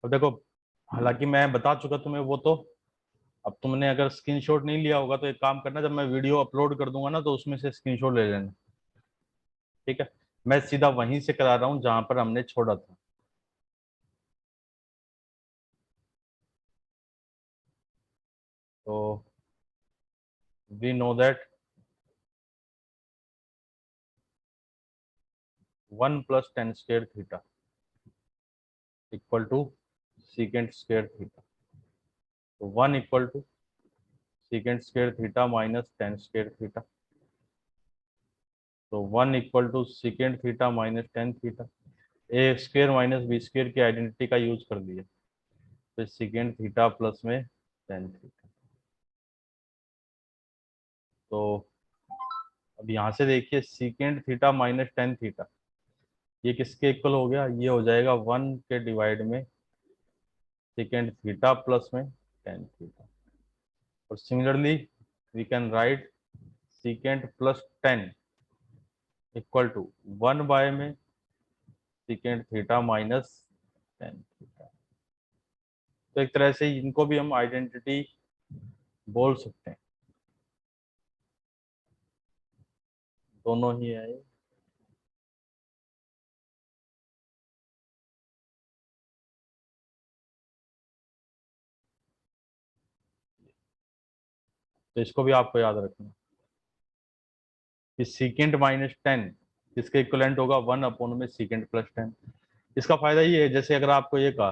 अब देखो, हालांकि मैं बता चुका तुम्हें वो तो। अब तुमने अगर स्क्रीनशॉट नहीं लिया होगा तो एक काम करना, जब मैं वीडियो अपलोड कर दूंगा ना तो उसमें से स्क्रीनशॉट ले लेना। ठीक है। मैं सीधा वहीं से करा रहा हूँ जहां पर हमने छोड़ा था। तो we know that 1 + tan² theta equal to sec²थीटा। तो 1 = sec² थीटा माइनस tan²थीटा। तो 1 = sec theta minus tan theta. A square minus B square की आइडेंटिटी का यूज कर दिया। तो सेकेंड थीटा प्लस में टेन थीटा। तो अब यहाँ से देखिए, second theta minus tan theta ये किसके इक्वल हो गया? ये हो जाएगा 1 के डिवाइड में सेकेंड थीटा प्लस में टेन थीटा। और similarly we can write second plus tan equal to 1 में second theta minus tan theta. तो एक तरह से इनको भी हम आइडेंटिटी बोल सकते हैं। दोनों ही है। तो इसको भी आपको याद रखना कि सीकेंड माइनस टेन किसके इक्वलेंट होगा? 1 में सीकेंड प्लस टेन। इसका फायदा ये है, जैसे अगर आपको ये कहा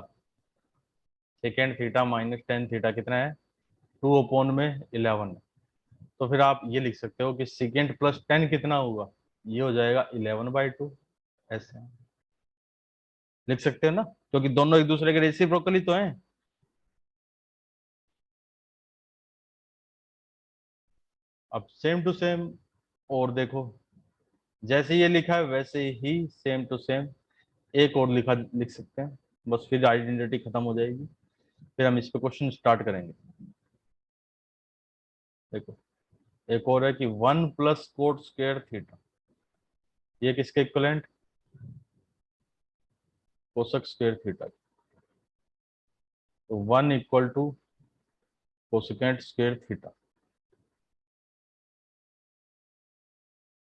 second theta minus tan theta कितना है, 2/11, तो फिर आप ये लिख सकते हो कि सेकेंड प्लस टेन कितना होगा? ये हो जाएगा 11/2। ऐसे लिख सकते हो ना, क्योंकि दोनों एक दूसरे के रेसिप्रोकल ही तो हैं। अब सेम टू सेम और देखो, जैसे ये लिखा है वैसे ही सेम टू सेम एक और लिख सकते हैं। बस फिर आइडेंटिटी खत्म हो जाएगी। फिर हम इस पे क्वेश्चन स्टार्ट करेंगे। देखो, एक और है कि 1 + cot² थीटा ये किसके इक्वलेंट? कोसेक² थीटा। तो 1 = कोसेकेंट² थीटा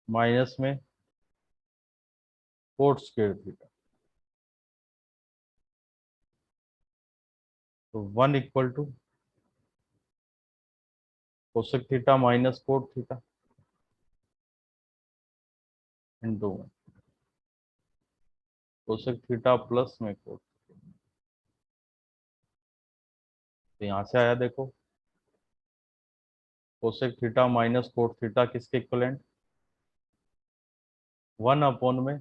माइनस में कोट² थीटा। तो 1 = cosec theta minus cot theta into cosec theta plus में कोट। तो यहाँ से आया देखो, cosec theta minus cot theta किसके इक्वलेंट? 1 में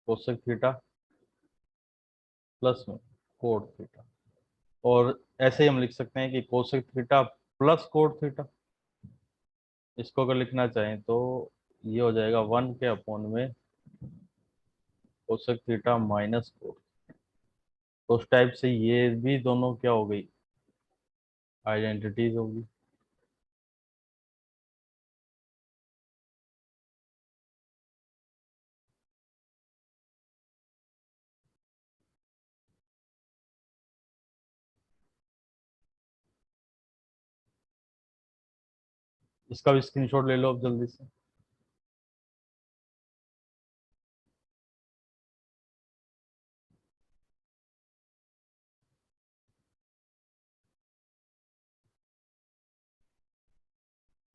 कोसेक थीटा प्लस में कोट थीटा। और ऐसे ही हम लिख सकते हैं कि cosec theta plus cot theta. इसको अगर लिखना चाहें तो ये हो जाएगा 1 में कोसेक थीटा माइनस कोट। तो उस टाइप से ये भी दोनों क्या हो गई? आइडेंटिटीज होगी। इसका भी स्क्रीनशॉट ले लो अब जल्दी से।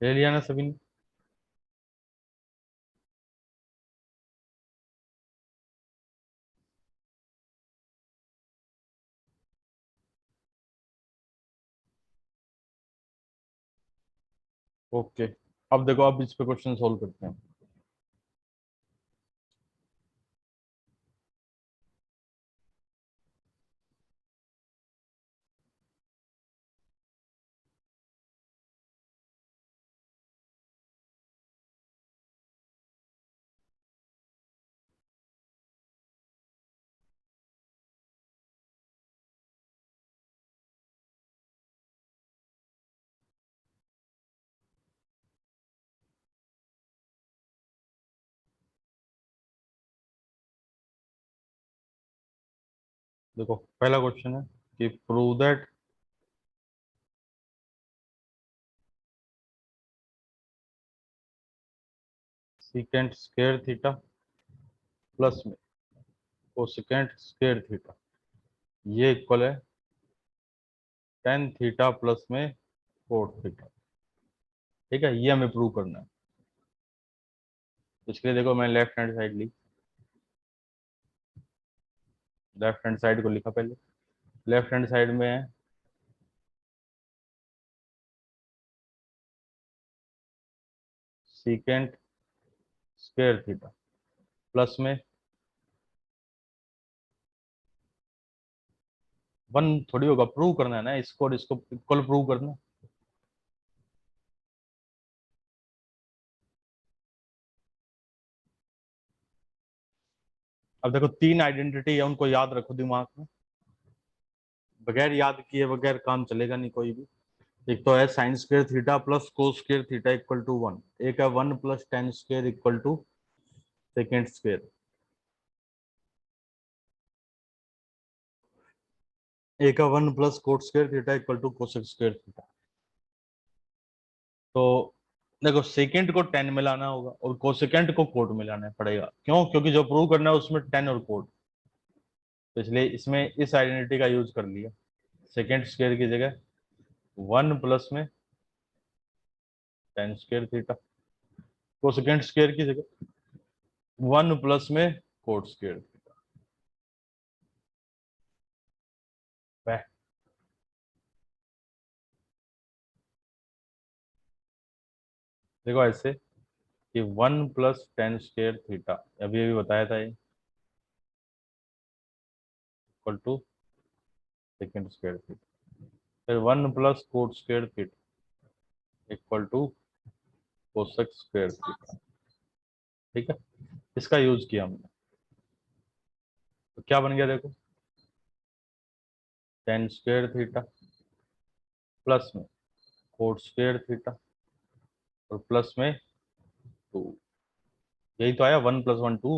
ले लिया ना सभी ने? ओके। अब देखो, अब इस पे क्वेश्चन सोल्व करते हैं। देखो पहला क्वेश्चन है कि prove that secant square theta plus में कोसेकेंट स्क्वायर थीटा ये इक्वल है टेन थीटा प्लस में कोट थीटा। ठीक है, ये हमें प्रूव करना है। इसके लिए देखो मैंने लेफ्ट हैंड साइड ली, लेफ्ट हैंड साइड को लिखा पहले। लेफ्ट हैंड साइड में है सीकेंट स्क्वायर थीटा प्लस में वन थोड़ी होगा, प्रूव करना है ना इसको, और इसको इक्वल प्रूव करना है। अब देखो तीन आइडेंटिटी है, उनको याद रखो दिमाग में, बगैर याद किए बगैर काम चलेगा नहीं कोई भी। एक तो है sine square theta plus cos square theta equal to one, एक है one plus tan square equal to second square, एक है one plus cot square theta equal to cosec square theta. तो देखो सेकेंड को टेन में लाना होगा और कोसेकेंट को कोट में लाना पड़ेगा। क्यों? क्योंकि जो प्रूव करना है उसमें टेन और कोट, तो इसलिए इसमें इस आइडेंटिटी का यूज कर लिया। सेकेंड स्क्वायर की जगह वन प्लस में tan square theta, cosecant square की जगह वन प्लस में कोट स्क्वायर थीटा। देखो ऐसे कि one plus tan square theta, अभी अभी बताया था, ये equal to second square theta, फिर one plus cot square theta equal to cosec square theta. ठीक है, इसका यूज किया हमने, तो क्या बन गया देखो, टेन स्क्वायर थीटा प्लस में कोट स्क्वायर थीटा और प्लस में टू, यही तो आया, वन प्लस वन टू।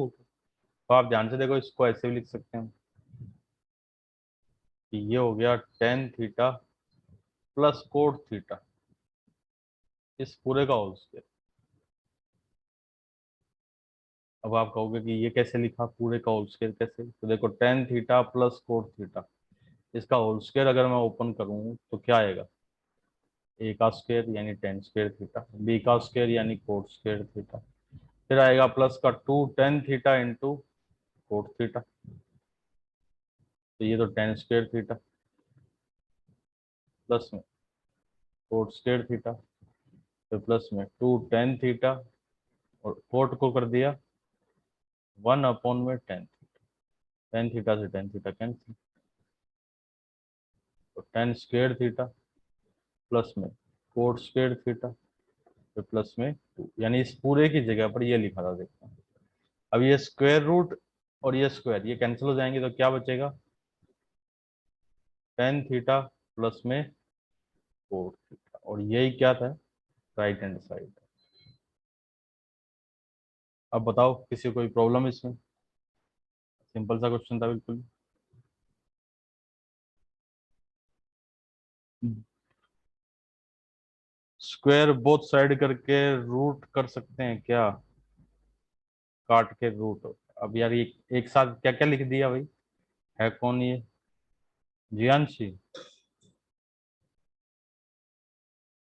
तो आप ध्यान से देखो, इसको ऐसे भी लिख सकते हैं कि ये हो गया ten theta plus cot theta, इस पूरे का होल स्क्वायर। अब आप कहोगे कि ये कैसे लिखा पूरे का होल स्क्वायर कैसे, तो देखो ten theta plus cot theta, इसका होल स्क्वायर अगर मैं ओपन करूं तो क्या आएगा, ए का स्क्वायर यानी टेन स्क्वायर थीटा, बी का स्क्वायर यानी कोट स्क्वायर थीटा, फिर आएगा प्लस का two tan theta into cot theta, तो ये तो टेन स्क्वायर थीटा प्लस में कोट स्क्वायर थीटा, फिर प्लस में टू टेन थीटा और कोट को कर दिया वन अपॉन में टेन, टेन थीटा से टेन थीटा कैंसिल, तो टेन स्क्वायर थीटा प्लस में कोट स्क्वायर थीटा फिर प्लस में टू, यानी इस पूरे की जगह पर ये लिखा था देखो। अब ये स्क्वायर रूट और ये स्क्वायर ये कैंसिल हो जाएंगे, तो क्या बचेगा, टेन थीटा प्लस में कोट थीटा, और यही क्या था, राइट हैंड साइड। अब बताओ किसी को कोई प्रॉब्लम इसमें, सिंपल सा क्वेश्चन था बिल्कुल। स्क्वायर बोथ साइड करके रूट कर सकते हैं क्या, काट के रूट। अब यार ये एक साथ क्या क्या लिख दिया भाई, है कौन ये, जियांशी।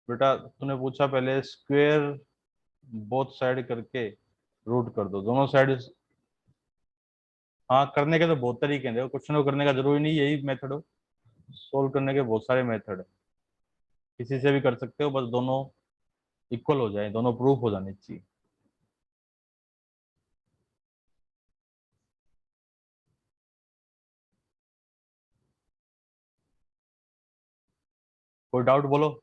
बेटा तूने पूछा पहले स्क्वायर बोथ साइड करके रूट कर दो, दोनों साइड। हाँ करने के तो बहुत तरीके हैं, देखो क्वेश्चन को करने का जरूरी नहीं यही मेथड हो, सोल्व करने के बहुत सारे मेथड है, किसी से भी कर सकते हो, बस दोनों इक्वल हो जाए, दोनों प्रूफ हो जाने चाहिए। कोई डाउट बोलो।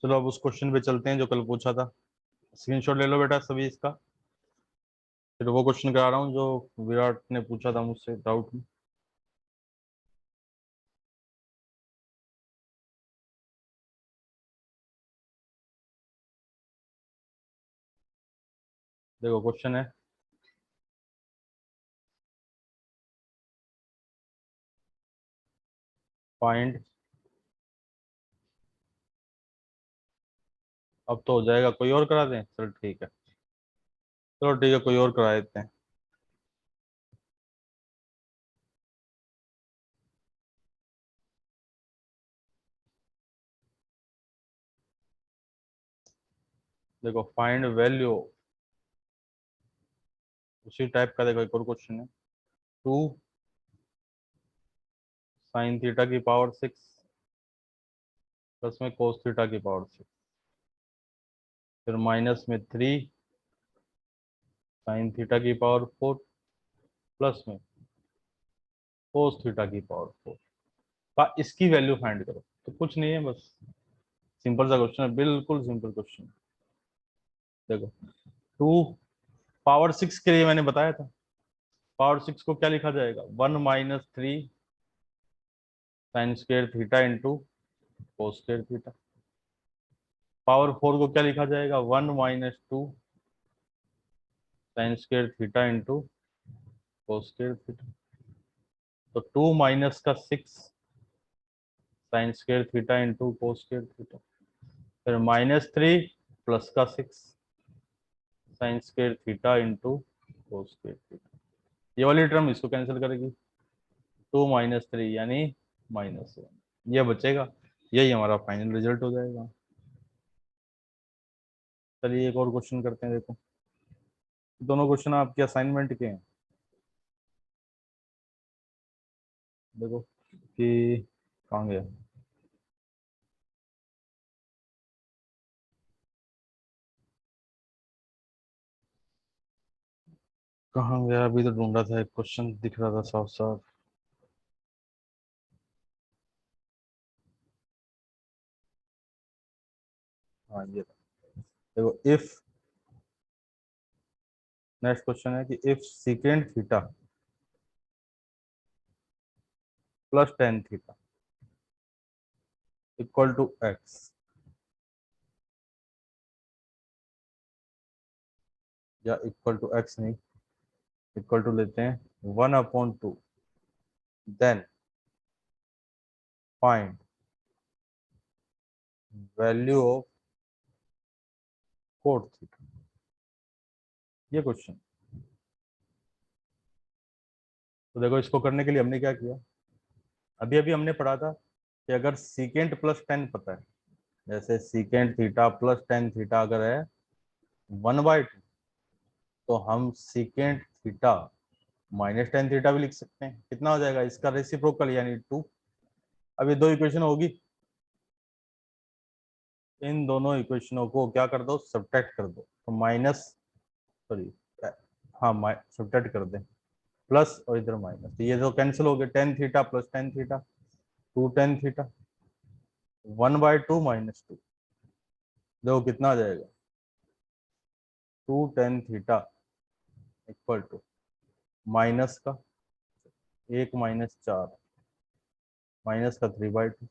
चलो अब उस क्वेश्चन पे चलते हैं जो कल पूछा था, स्क्रीनशॉट ले लो बेटा सभी इसका, फिर वो क्वेश्चन करा रहा हूँ जो विराट ने पूछा था मुझसे डाउट में। देखो क्वेश्चन है, फाइंड, अब तो हो जाएगा, कोई और करा दें, चलो ठीक है, चलो ठीक है, कोई और करा देते हैं। देखो फाइंड वैल्यू, उसी टाइप का देखो एक और क्वेश्चन है, 2 sin थीटा की पावर 6 प्लस में cos थीटा की पावर 6, फिर माइनस में 3 sin थीटा की पावर 4 प्लस में cos थीटा की पावर 4 का इसकी वैल्यू फाइंड करो। तो कुछ नहीं है, बस सिंपल सा क्वेश्चन है, बिल्कुल सिंपल क्वेश्चन। देखो 2 पावर 6 के लिए मैंने बताया था, पावर 6 को क्या लिखा जाएगा, 1 - 3 sin² theta into cos² theta. Power 4 को क्या लिखा जाएगा, 1 - 2 sin² थीटा इंटू cos²थीटा। तो 2 - 6 sin² थीटा इंटू cos²थीटा, फिर -3 प्लस का 6 sin² थीटा इंटू cos²थीटा। ये वाली टर्म इसको कैंसिल करेगी, 2 - 3 यानी -1, ये बचेगा, यही हमारा फाइनल रिजल्ट हो जाएगा। चलिए एक और क्वेश्चन करते हैं। देखो दोनों क्वेश्चन आपके असाइनमेंट के हैं। देखो कि कहाँ गया, कहाँ गया, अभी तो ढूंढ रहा था, एक क्वेश्चन दिख रहा था साफ साफ। हाँ ये था। देखो इफ, नेक्स्ट क्वेश्चन है कि if secant theta plus tan theta equal to X, या इक्वल टू एक्स नहीं, इक्वल टू लेते हैं 1/2, then find value of cot theta. ये क्वेश्चन, तो देखो इसको करने के लिए हमने क्या किया, अभी अभी हमने पढ़ा था कि अगर सीकेंट प्लस टेन पता है, जैसे secant theta plus tan theta अगर है 1/2, तो हम सीकेंट थीटा -10 थीटा भी लिख सकते हैं। कितना हो जाएगा इसका रेसिप्रोकल यानी 2। अब ये दो इक्वेशन होगी, इन दोनों इक्वेशनों को क्या कर दो, सब्ट्रैक्ट कर दो, तो माइनस, सॉरी, हाँ सब्ट्रैक्ट कर दें, प्लस और इधर माइनस, तो ये तो कैंसिल हो गए, tan theta plus tan theta, 2 tan theta, 1/2 -2, देखो कितना आ जाएगा, 2 tan theta equal to minus का 1 - 4 माइनस का 3/2,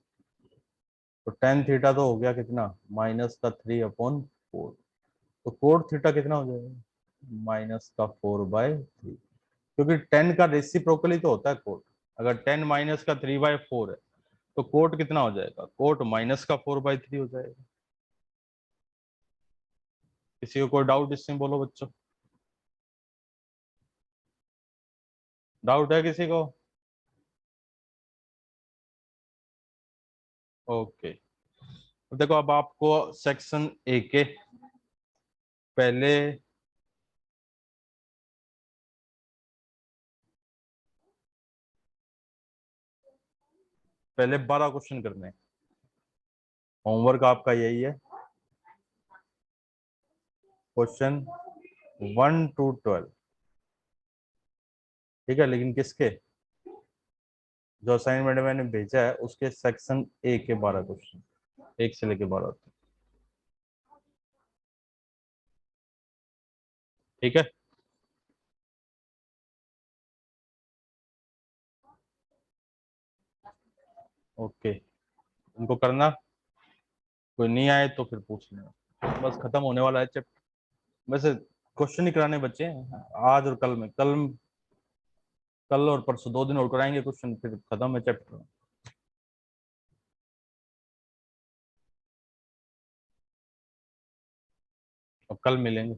तो टेन थीटा तो हो गया कितना, -3/4, तो कोट थीटा कितना हो जाएगा, -4/3, क्योंकि टेन का रेसिप्रोकल ही तो होता है कोट। अगर 10 -3/4 है तो कोट कितना हो जाएगा, कोट -4/3 हो जाएगा। किसी को कोई डाउट इसमें बोलो बच्चों, डाउट है किसी को? ओके, तो देखो अब आपको सेक्शन ए के पहले पहले 12 क्वेश्चन करने हैं। होमवर्क आपका यही है, क्वेश्चन 1 to 12, ठीक है, लेकिन किसके, जो असाइनमेंट मैंने भेजा है उसके सेक्शन ए के 12 क्वेश्चन, 1 से लेके 12 तक, ठीक है। ओके, उनको करना, कोई नहीं आए तो फिर पूछ लेना, बस खत्म होने वाला है चैप्टर। वैसे क्वेश्चन ही कराने बच्चे हैं आज और कल में, कल और परसों 2 दिन और कराएंगे क्वेश्चन, फिर खत्म है चैप्टर। अब कल मिलेंगे।